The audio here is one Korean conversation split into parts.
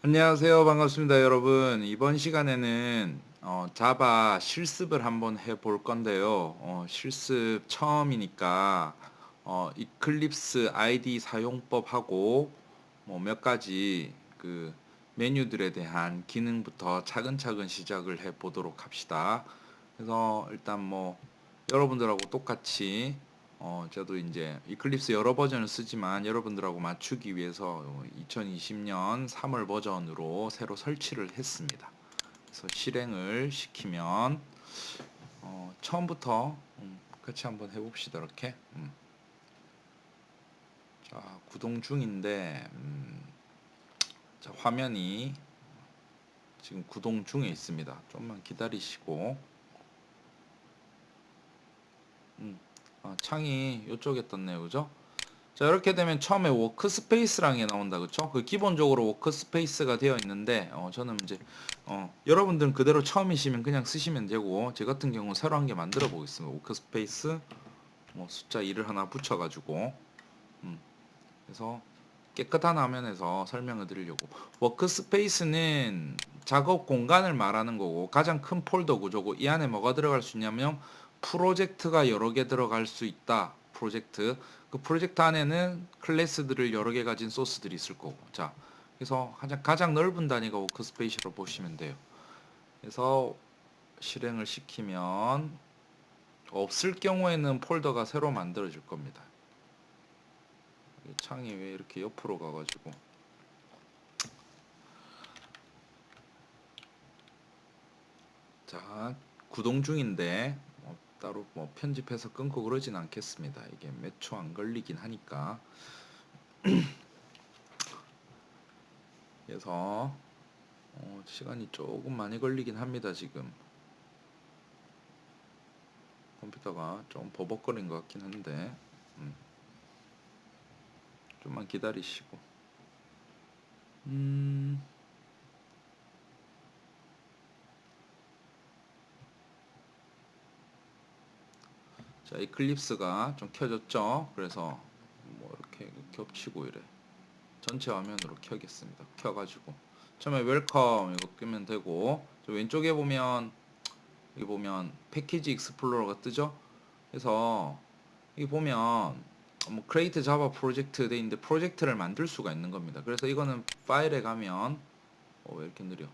안녕하세요. 반갑습니다, 여러분. 이번 시간에는 자바 실습을 한번 해볼 건데요. 실습 처음이니까 이클립스 아이디 사용법하고 뭐 몇 가지 그 메뉴들에 대한 기능부터 차근차근 시작을 해 보도록 합시다. 그래서 일단 뭐 여러분들하고 똑같이 저도 이제 이클립스 여러 버전을 쓰지만 여러분들하고 맞추기 위해서 2020년 3월 버전으로 새로 설치를 했습니다. 그래서 실행을 시키면 처음부터 같이 한번 해봅시다. 이렇게 자, 구동 중인데 자, 화면이 지금 구동 중에 있습니다. 좀만 기다리시고 창이 이쪽에 떴네요. 그죠? 자, 이렇게 되면 처음에 워크스페이스라는 게 나온다. 그쵸? 그 기본적으로 워크스페이스가 되어 있는데 저는 이제 여러분들은 그대로 처음이시면 그냥 쓰시면 되고, 제 같은 경우 새로 한 개 만들어 보겠습니다. 워크스페이스 뭐 숫자 2를 하나 붙여 가지고 그래서 깨끗한 화면에서 설명을 드리려고. 워크스페이스는 작업 공간을 말하는 거고 가장 큰 폴더 구조고, 이 안에 뭐가 들어갈 수 있냐면 프로젝트가 여러 개 들어갈 수 있다. 프로젝트. 그 프로젝트 안에는 클래스들을 여러 개 가진 소스들이 있을 거고. 자, 그래서 가장 넓은 단위가 워크스페이스로 보시면 돼요. 그래서 실행을 시키면 없을 경우에는 폴더가 새로 만들어질 겁니다. 이 창이 왜 이렇게 옆으로 가가지고. 자, 구동 중인데 따로 뭐 편집해서 끊고 그러진 않겠습니다. 이게 몇 초 안 걸리긴 하니까. 그래서 시간이 조금 많이 걸리긴 합니다. 지금 컴퓨터가 좀 버벅거린 것 같긴 한데 좀만 기다리시고. 자, 이클립스가 좀 켜졌죠. 그래서 뭐 이렇게 겹치고 이래. 전체 화면으로 켜겠습니다. 켜가지고 처음에 웰컴 이거 끄면 되고, 저 왼쪽에 보면 여기 보면 패키지 익스플로러가 뜨죠. 그래서 여기 보면 뭐 크레이트 자바 프로젝트 돼 있는데 프로젝트를 만들 수가 있는 겁니다. 그래서 이거는 파일에 가면 왜 이렇게 느려?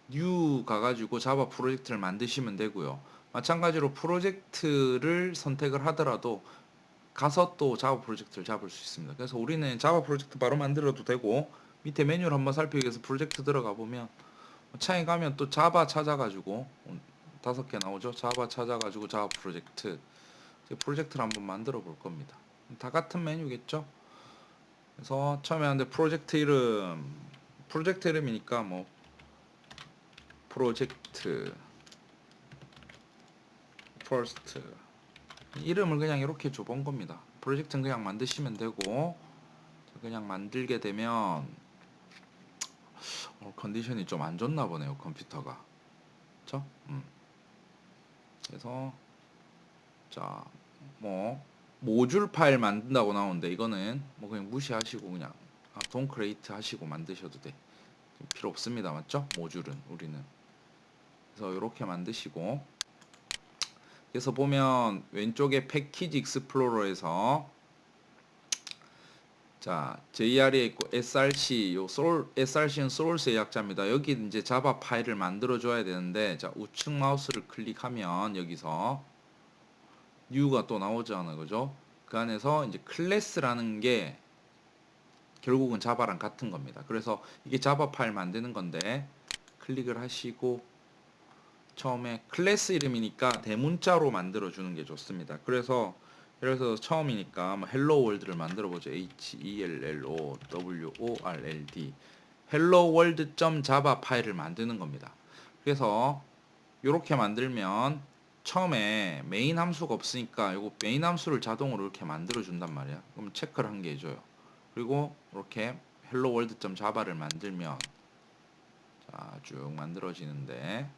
뉴 가가지고 자바 프로젝트를 만드시면 되고요. 마찬가지로 프로젝트를 선택을 하더라도 가서 또 자바 프로젝트를 잡을 수 있습니다. 그래서 우리는 자바 프로젝트 바로 만들어도 되고, 밑에 메뉴를 한번 살피기 위해서 프로젝트 들어가 보면 창에 가면 또 자바 찾아가지고 5개 나오죠. 자바 찾아가지고 자바 프로젝트, 프로젝트를 한번 만들어 볼 겁니다. 다 같은 메뉴겠죠. 그래서 처음에 하는데 프로젝트 이름이니까 뭐 프로젝트 퍼스트 이름을 그냥 이렇게 줘본 겁니다. 프로젝트는 그냥 만드시면 되고, 그냥 만들게 되면 컨디션이 좀 안 좋나 보네요, 컴퓨터가. 그쵸? 그래서 자, 뭐 모듈 파일 만든다고 나오는데 이거는 뭐 그냥 무시하시고 그냥 돈 크레이트 하시고 만드셔도 돼. 필요 없습니다. 맞죠? 모듈은 우리는. 그래서 이렇게 만드시고, 그래서 보면 왼쪽에 패키지 익스플로러에서 자, JR에 있고 SRC, SRC는 소urce의 약자입니다. 여기 이제 자바 파일을 만들어 줘야 되는데, 자, 우측 마우스를 클릭하면 여기서 new가 또 나오잖아요. 그죠? 그 안에서 이제 클래스라는 게 결국은 자바랑 같은 겁니다. 그래서 이게 자바 파일 만드는 건데, 클릭을 하시고 처음에 클래스 이름이니까 대문자로 만들어 주는 게 좋습니다. 그래서 예를 들어서 처음이니까 뭐 헬로 월드를 만들어 보죠. HELLOWORLD 헬로 월드.java 파일을 만드는 겁니다. 그래서 이렇게 만들면 처음에 메인 함수가 없으니까 이거 메인 함수를 자동으로 이렇게 만들어 준단 말이야. 그럼 체크를 한 개 해줘요. 그리고 이렇게 헬로 월드.java를 만들면 자, 쭉 만들어지는데,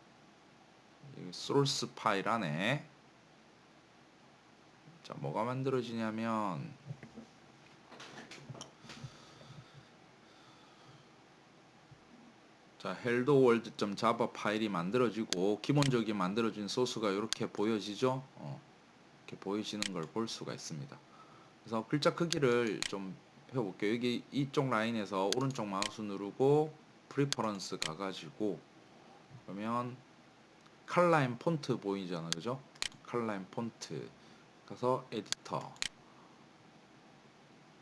소스 파일 안에 자, 뭐가 만들어지냐면 자, helloworld.java 파일이 만들어지고 기본적인 만들어진 소스가 이렇게 보여지죠. 이렇게 보여지는 걸 볼 수가 있습니다. 그래서 글자 크기를 좀 해볼게요. 여기 이쪽 라인에서 오른쪽 마우스 누르고 프리퍼런스 가가지고 그러면 칼라인 폰트 보이잖아, 그죠? 칼라인 폰트 가서 에디터.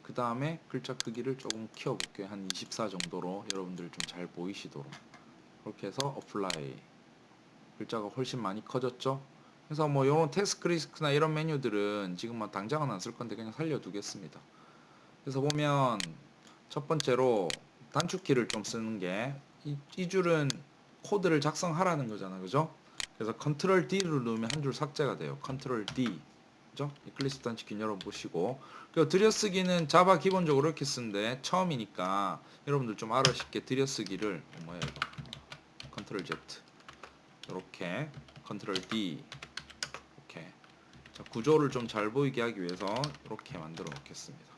그 다음에 글자 크기를 조금 키워볼게요. 한 24 정도로 여러분들 좀 잘 보이시도록. 그렇게 해서 어플라이. 글자가 훨씬 많이 커졌죠? 그래서 뭐 이런 태스크리스크나 이런 메뉴들은 지금 뭐 당장은 안 쓸 건데 그냥 살려두겠습니다. 그래서 보면 첫 번째로 단축키를 좀 쓰는 게 이 줄은 코드를 작성하라는 거잖아, 그죠? 그래서 컨트롤 D를 누르면 한 줄 삭제가 돼요. 컨트롤 D, 그죠? 이클립스 단축키 열어보시고, 그리고 들여쓰기는 자바 기본적으로 이렇게 쓰는데 처음이니까 여러분들 좀 알아 쉽게 들여쓰기를 뭐야 이거? 컨트롤 Z 이렇게, 컨트롤 D 이렇게. 자, 구조를 좀 잘 보이게 하기 위해서 이렇게 만들어 놓겠습니다.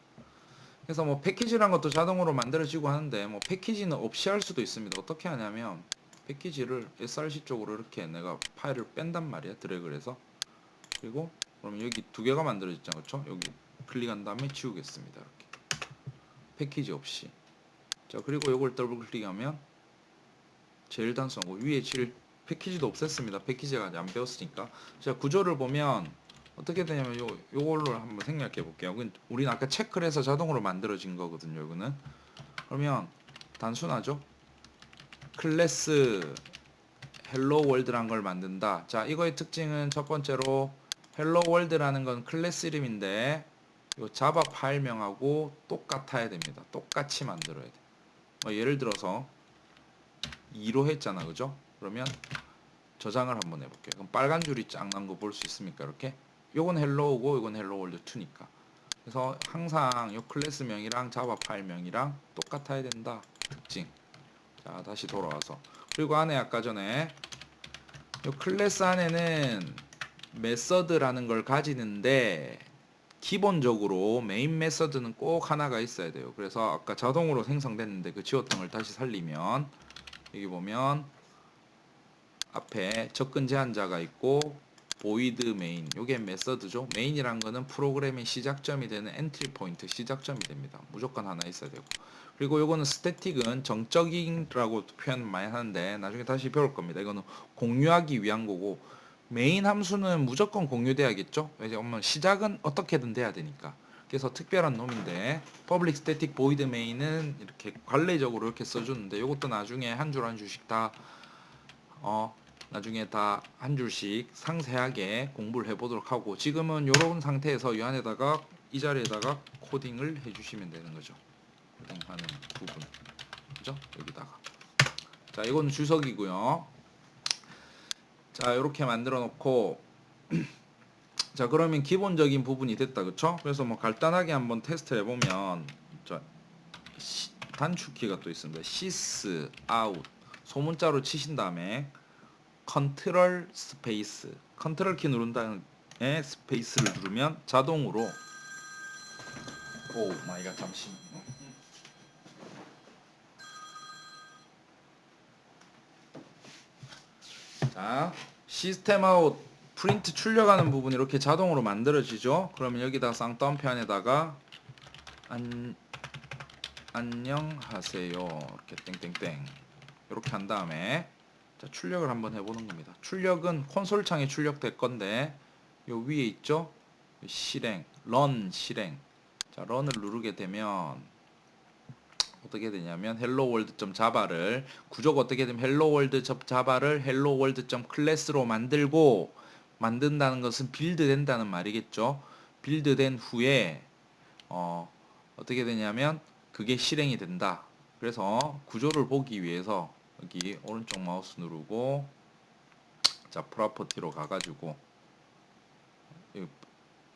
그래서 뭐 패키지란 것도 자동으로 만들어지고 하는데 뭐 패키지는 없이 할 수도 있습니다. 어떻게 하냐면 패키지를 src 쪽으로 이렇게 내가 파일을 뺀단 말이야. 드래그를 해서. 그리고 그럼 여기 두 개가 만들어졌잖아. 그렇죠? 여기 클릭한 다음에 지우겠습니다. 이렇게. 패키지 없이. 자, 그리고 이걸 더블 클릭하면 제일 단순하고 위에 질 패키지도 없앴습니다. 패키지가 아직 안 배웠으니까. 자, 구조를 보면 어떻게 되냐면 요걸로 한번 생각해 볼게요. 우리는 아까 체크를 해서 자동으로 만들어진 거거든요. 이거는. 그러면 단순하죠? 클래스 헬로 월드란 걸 만든다. 자, 이거의 특징은 첫 번째로 헬로 월드라는 건 클래스 이름인데 요 자바 파일명하고 똑같아야 됩니다. 똑같이 만들어야 돼. 뭐 예를 들어서 2로 했잖아. 그죠? 그러면 저장을 한번 해볼게요. 그럼 빨간 줄이 쫙 난 거 볼 수 있습니까? 이렇게. 요건 헬로우고 요건 헬로 월드 2니까. 그래서 항상 요 클래스명이랑 자바 파일명이랑 똑같아야 된다. 특징. 자, 다시 돌아와서. 그리고 안에 아까 전에 요 클래스 안에는 메서드라는 걸 가지는데 기본적으로 메인 메서드는 꼭 하나가 있어야 돼요. 그래서 아까 자동으로 생성됐는데 그 지웠던 걸 다시 살리면 여기 보면 앞에 접근 제한자가 있고 void main 요게 메서드죠. 메인이란 거는 프로그램의 시작점이 되는 엔트리 포인트 시작점이 됩니다. 무조건 하나 있어야 되고, 그리고 요거는 스태틱은 정적이라고 표현 많이 하는데 나중에 다시 배울 겁니다. 이거는 공유하기 위한 거고 메인 함수는 무조건 공유돼야겠죠. 왜냐면 시작은 어떻게든 돼야 되니까. 그래서 특별한 놈인데 public static void main은 이렇게 관례적으로 이렇게 써주는데 요것도 나중에 한 줄 한 줄씩 다 나중에 다 한 줄씩 상세하게 공부를 해보도록 하고, 지금은 이런 상태에서 이 안에다가 이 자리에다가 코딩을 해주시면 되는 거죠. 코딩하는 부분, 그죠? 여기다가. 자, 이거는 주석이고요. 자, 이렇게 만들어 놓고 자, 그러면 기본적인 부분이 됐다, 그쵸? 그래서 뭐 간단하게 한번 테스트 해보면 자, 단축키가 또 있습니다. sys out 소문자로 치신 다음에 컨트롤 스페이스 컨트롤 키 누른 다음에 스페이스를 누르면 자동으로 오 마이 갓 잠시만요. 자, 시스템 아웃 프린트 출력하는 부분이 이렇게 자동으로 만들어지죠. 그러면 여기다 쌍따옴표안에다가 안녕하세요 이렇게 땡땡땡 이렇게 한 다음에 자, 출력을 한번 해보는 겁니다. 출력은 콘솔 창에 출력될 건데 요 위에 있죠? 실행, run 실행. 자, run을 누르게 되면 어떻게 되냐면 helloworld.java를 구조가 어떻게 되면 helloworld.java를 helloworld.class로 만들고, 만든다는 것은 빌드 된다는 말이겠죠. 빌드 된 후에 어떻게 되냐면 그게 실행이 된다. 그래서 구조를 보기 위해서 여기 오른쪽 마우스 누르고 자, 프로퍼티로 가가지고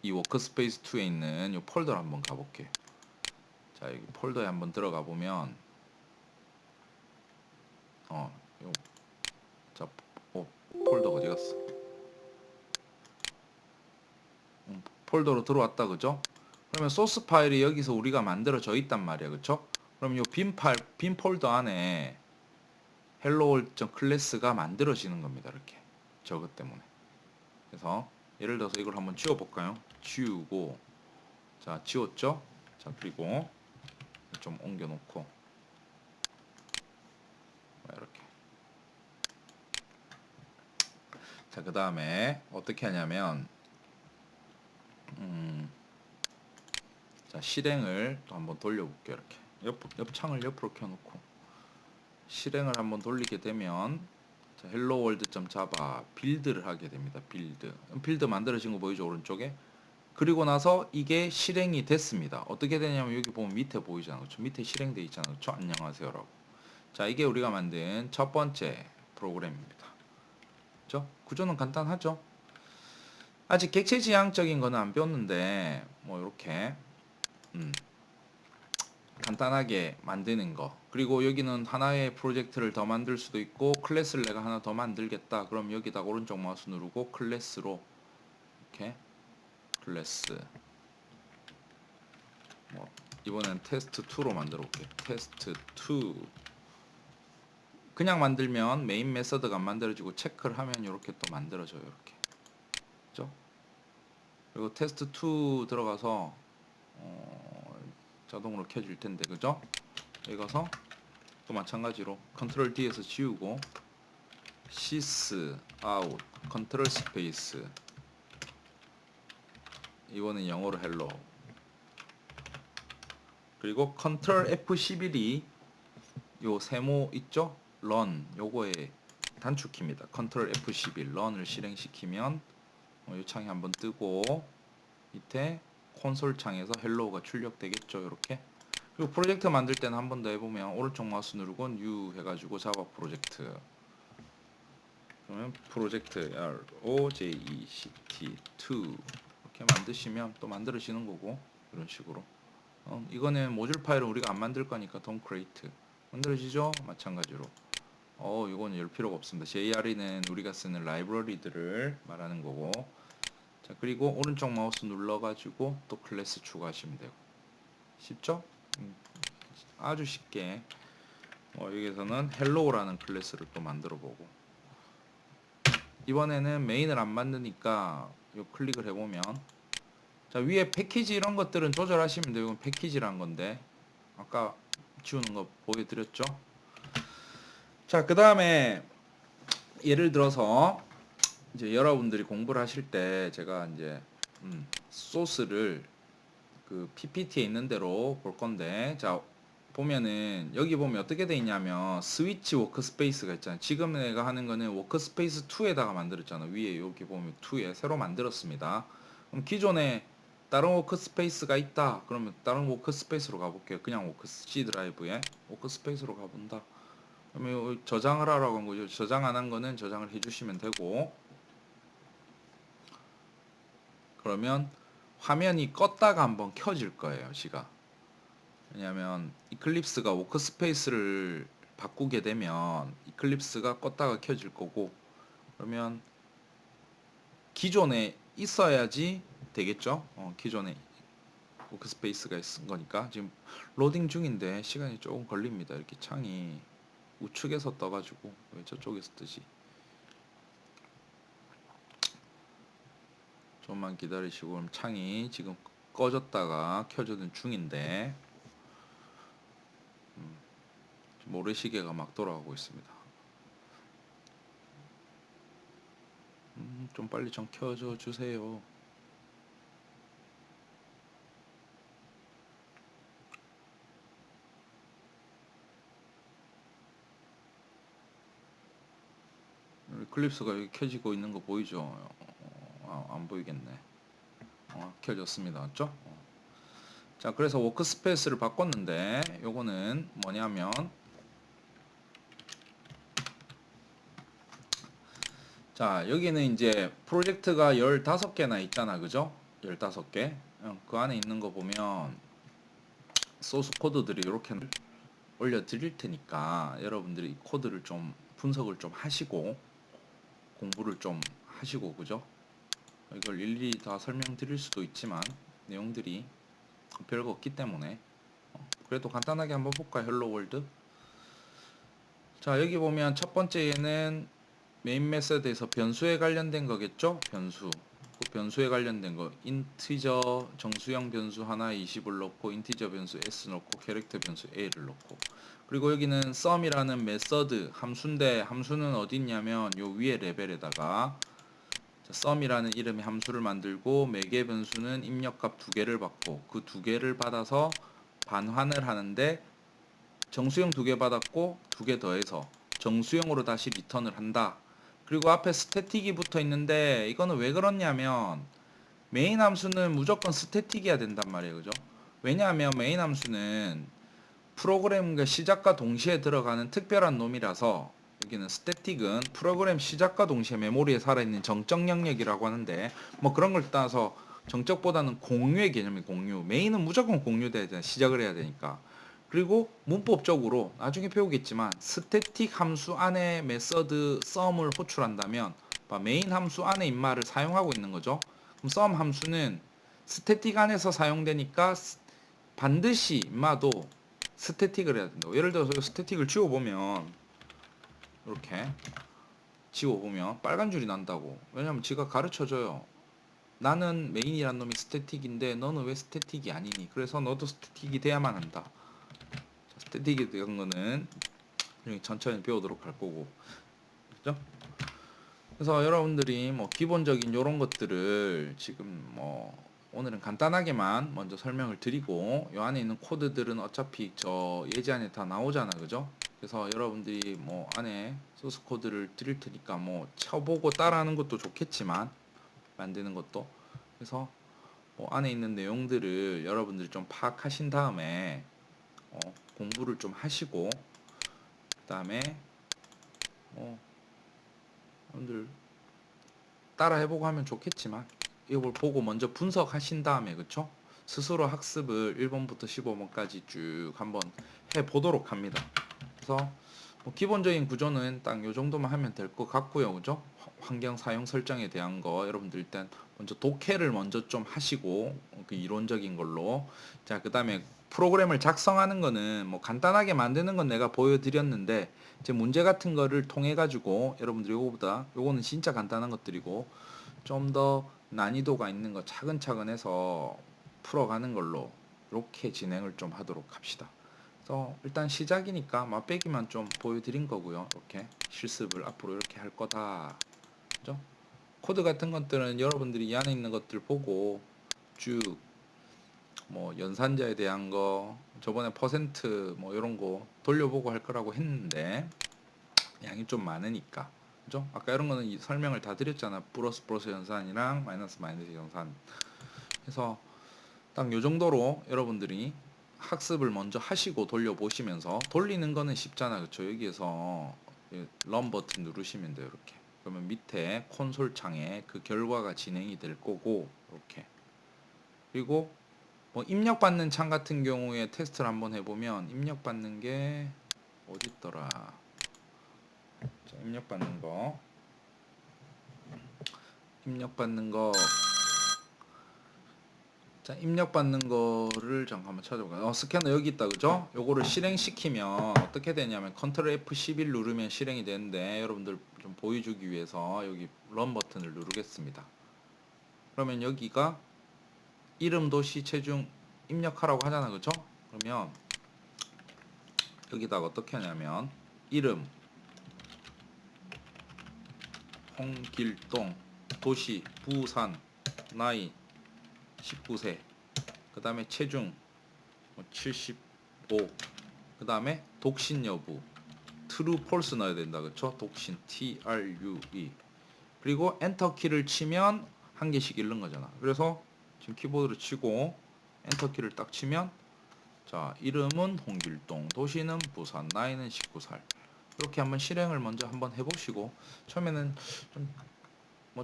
이 워크스페이스 2에 있는 이 폴더를 한번 가볼게요. 자, 여기 폴더에 한번 들어가 보면 자, 폴더 어디 갔어? 폴더로 들어왔다, 그죠? 그러면 소스 파일이 여기서 우리가 만들어져 있단 말이야, 그쵸? 그럼 이 빈 폴더 안에 helloworld.class가 만들어지는 겁니다. 이렇게 저것 때문에. 그래서 예를 들어서 이걸 한번 지워볼까요? 지우고, 자 지웠죠? 자 그리고 좀 옮겨놓고 이렇게. 자 그 다음에 어떻게 하냐면 자 실행을 또 한번 돌려볼게요. 이렇게 옆창을 옆으로 켜놓고 실행을 한번 돌리게 되면 자, helloworld.java 빌드를 하게 됩니다. 빌드 만들어진 거 보이죠? 오른쪽에. 그리고 나서 이게 실행이 됐습니다. 어떻게 되냐면 여기 보면 밑에 보이잖아요. 그렇죠? 밑에 실행되어 있잖아요. 그렇죠? 안녕하세요라고. 자 이게 우리가 만든 첫 번째 프로그램입니다. 그렇죠? 구조는 간단하죠? 아직 객체 지향적인 거는 안 배웠는데 뭐 이렇게 간단하게 만드는 거. 그리고 여기는 하나의 프로젝트를 더 만들 수도 있고 클래스를 내가 하나 더 만들겠다. 그럼 여기다가 오른쪽 마우스 누르고 클래스로 이렇게 클래스 뭐 이번엔 테스트2로 만들어 볼게요. 테스트2 그냥 만들면 메인 메서드가 안 만들어지고 체크를 하면 이렇게 또 만들어져요. 이렇게. 그죠? 그리고 테스트2 들어가서 자동으로 켜질 텐데 그죠? 여기 가서 또 마찬가지로 컨트롤 D에서 지우고 sys out 컨트롤 스페이스 이거는 영어로 hello 그리고 컨트롤 F11이 요 세모 있죠? run 요거의 단축키입니다. 컨트롤 F11 run을 실행시키면 이 창이 한번 뜨고 밑에 콘솔 창에서 헬로우가 출력되겠죠. 이렇게. 그리고 프로젝트 만들 때는 한 번 더 해보면 오른쪽 마우스 누르고 new 해가지고 자바 프로젝트 그러면 프로젝트 project2 이렇게 만드시면 또 만들어지는 거고 이런 식으로 이거는 모듈 파일은 우리가 안 만들 거니까 don't create 만들어지죠? 마찬가지로 이건 열 필요가 없습니다. JRE는 우리가 쓰는 라이브러리들을 말하는 거고 자 그리고 오른쪽 마우스 눌러가지고 또 클래스 추가하시면 되고 쉽죠? 아주 쉽게 여기서는 hello라는 클래스를 또 만들어 보고 이번에는 메인을 안 만드니까 요 클릭을 해보면 자 위에 패키지 이런 것들은 조절하시면 돼요. 이건 패키지란 건데 아까 지우는 거 보여드렸죠? 자 그 다음에 예를 들어서 이제 여러분들이 공부를 하실 때 제가 이제 소스를 그 PPT에 있는 대로 볼 건데 자 보면은 여기 보면 어떻게 돼 있냐면 스위치 워크스페이스가 있잖아요. 지금 내가 하는 거는 워크스페이스 2에다가 만들었잖아. 위에 여기 보면 2에 새로 만들었습니다. 그럼 기존에 다른 워크스페이스가 있다. 그러면 다른 워크스페이스로 가볼게요. 그냥 C 드라이브에 워크스페이스로 가본다. 그러면 저장을 하라고 한 거죠. 저장 안 한 거는 저장을 해주시면 되고 그러면 화면이 껐다가 한번 켜질 거예요. 시가. 왜냐하면 이클립스가 워크스페이스를 바꾸게 되면 이클립스가 껐다가 켜질 거고 그러면 기존에 있어야지 되겠죠. 기존에 워크스페이스가 있은 거니까 지금 로딩 중인데 시간이 조금 걸립니다. 이렇게 창이 우측에서 떠가지고 왜 저쪽에서 뜨지? 좀만 기다리시고 그럼 창이 지금 꺼졌다가 켜지는 중인데 모래시계가 막 돌아가고 있습니다. 좀 빨리 좀 켜줘 주세요. 클립스가 여기 켜지고 있는 거 보이죠? 안 보이겠네. 켜졌습니다. 맞죠? 자, 그래서 워크스페이스를 바꿨는데 요거는 뭐냐면 자, 여기는 이제 프로젝트가 15개나 있잖아. 그죠? 15개. 그 안에 있는 거 보면 소스 코드들이 이렇게 올려 드릴 테니까 여러분들이 코드를 좀 분석을 좀 하시고 공부를 좀 하시고 그죠? 이걸 일일이 다 설명드릴 수도 있지만 내용들이 별거 없기 때문에 그래도 간단하게 한번 볼까요? 헬로 월드. 자, 여기 보면 첫 번째에는 메인 메서드에서 변수에 관련된 거겠죠? 변수. 그 변수에 관련된 거. 인티저 정수형 변수 하나 20을 넣고 인티저 변수 s 넣고 캐릭터 변수 a를 넣고. 그리고 여기는 sum이라는 메서드 함수인데 함수는 어디 있냐면 요 위에 레벨에다가 sum이라는 이름의 함수를 만들고 매개 변수는 입력값 2개를 받고 그 2개를 받아서 반환을 하는데 정수형 2개 받았고 2개 더해서 정수형으로 다시 리턴을 한다. 그리고 앞에 스태틱이 붙어 있는데 이거는 왜 그렇냐면 메인 함수는 무조건 스태틱이어야 된단 말이에요. 그죠? 왜냐하면 메인 함수는 프로그램과 시작과 동시에 들어가는 특별한 놈이라서 여기는 스태틱은 프로그램 시작과 동시에 메모리에 살아있는 정적 영역이라고 하는데 뭐 그런 걸 따서 정적보다는 공유의 개념이 공유. 메인은 무조건 공유돼야 돼. 시작을 해야 되니까. 그리고 문법적으로 나중에 배우겠지만 스태틱 함수 안에 메서드 sum을 호출한다면 메인 함수 안에 임마를 사용하고 있는 거죠. 그럼 sum 함수는 스태틱 안에서 사용되니까 반드시 임마도 스태틱을 해야 된다고. 예를 들어서 스태틱을 지워보면 이렇게 지워보면 빨간 줄이 난다고. 왜냐면 지가 가르쳐줘요. 나는 메인이란 놈이 스태틱인데 너는 왜 스태틱이 아니니? 그래서 너도 스태틱이 돼야만 한다. 스태틱에 대한 거는 천천히 배우도록 할 거고. 그죠? 그래서 여러분들이 뭐 기본적인 요런 것들을 지금 뭐 오늘은 간단하게만 먼저 설명을 드리고 요 안에 있는 코드들은 어차피 저 예제 안에 다 나오잖아. 그죠? 그래서 여러분들이 뭐 안에 소스 코드를 드릴 테니까 뭐 쳐보고 따라하는 것도 좋겠지만 만드는 것도 그래서 뭐 안에 있는 내용들을 여러분들이 좀 파악하신 다음에 공부를 좀 하시고 그 다음에 여러분들 따라 해보고 하면 좋겠지만 이걸 보고 먼저 분석하신 다음에 그쵸? 스스로 학습을 1번부터 15번까지 쭉 한번 해보도록 합니다. 그래서 뭐 기본적인 구조는 딱 요 정도만 하면 될 것 같고요. 그죠? 환경 사용 설정에 대한 거 여러분들 일단 먼저 독해를 먼저 좀 하시고 그 이론적인 걸로 자 그다음에 프로그램을 작성하는 거는 뭐 간단하게 만드는 건 내가 보여드렸는데 이제 문제 같은 거를 통해 가지고 여러분들이 요거는 진짜 간단한 것들이고 좀 더 난이도가 있는 거 차근차근 해서 풀어가는 걸로 이렇게 진행을 좀 하도록 합시다. 그래서 일단 시작이니까 맛배기만 좀 보여드린 거고요. 이렇게 실습을 앞으로 이렇게 할 거다. 그죠? 코드 같은 것들은 여러분들이 이 안에 있는 것들 보고 쭉 뭐 연산자에 대한 거 저번에 퍼센트 뭐 이런 거 돌려보고 할 거라고 했는데 양이 좀 많으니까 그죠? 아까 이런 거는 설명을 다 드렸잖아. 플러스 연산이랑 마이너스 연산 해서 딱 요 정도로 여러분들이 학습을 먼저 하시고 돌려보시면서 돌리는 거는 쉽잖아. 그쵸? 여기에서 런 버튼 누르시면 돼요. 이렇게. 그러면 밑에 콘솔 창에 그 결과가 진행이 될 거고 이렇게. 그리고 뭐 입력받는 창 같은 경우에 테스트를 한번 해보면 입력받는 게 어디 있더라. 자, 입력받는 거 자, 입력받는 거를 잠깐만 찾아볼까요? 스캐너 여기 있다, 그죠? 요거를 실행시키면 어떻게 되냐면 컨트롤 F11 누르면 실행이 되는데 여러분들 좀 보여주기 위해서 여기 런 버튼을 누르겠습니다. 그러면 여기가 이름, 도시, 체중 입력하라고 하잖아, 그죠? 그러면 여기다가 어떻게 하냐면 이름 홍길동, 도시 부산, 나이 19세, 그 다음에 체중 75, 그 다음에 독신 여부 true false 넣어야 된다. 그쵸? 독신 true. 그리고 엔터 키를 치면 한 개씩 읽는 거잖아. 그래서 지금 키보드로 치고 엔터 키를 딱 치면 자 이름은 홍길동, 도시는 부산, 나이는 19살. 이렇게 한번 실행을 먼저 한번 해보시고 처음에는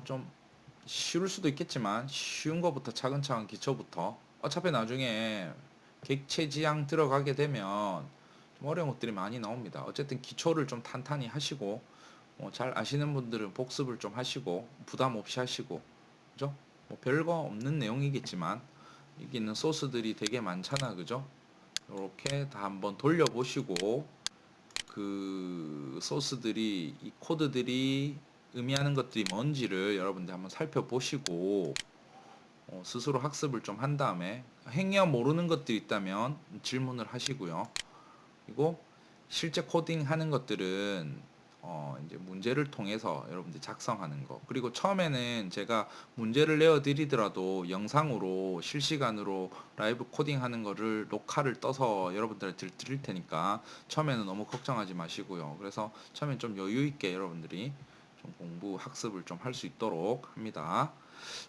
좀 쉬울 수도 있겠지만 쉬운 거부터 차근차근 기초부터 어차피 나중에 객체지향 들어가게 되면 좀 어려운 것들이 많이 나옵니다. 어쨌든 기초를 좀 탄탄히 하시고 잘 아시는 분들은 복습을 좀 하시고 부담 없이 하시고 그죠? 뭐 별거 없는 내용이겠지만 여기 있는 소스들이 되게 많잖아. 그죠? 이렇게 다 한번 돌려보시고 그 소스들이 이 코드들이 의미하는 것들이 뭔지를 여러분들 한번 살펴보시고 스스로 학습을 좀 한 다음에 행여 모르는 것들이 있다면 질문을 하시고요. 그리고 실제 코딩하는 것들은 이제 문제를 통해서 여러분들이 작성하는 거. 그리고 처음에는 제가 문제를 내어 드리더라도 영상으로 실시간으로 라이브 코딩하는 거를 녹화를 떠서 여러분들한테 드릴 테니까 처음에는 너무 걱정하지 마시고요. 그래서 처음엔 좀 여유 있게 여러분들이 좀 공부 학습을 좀 할 수 있도록 합니다.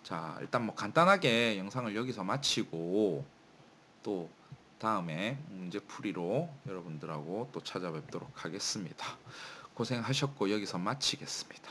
자, 일단 뭐 간단하게 영상을 여기서 마치고 또 다음에 문제풀이로 여러분들하고 또 찾아뵙도록 하겠습니다. 고생하셨고 여기서 마치겠습니다.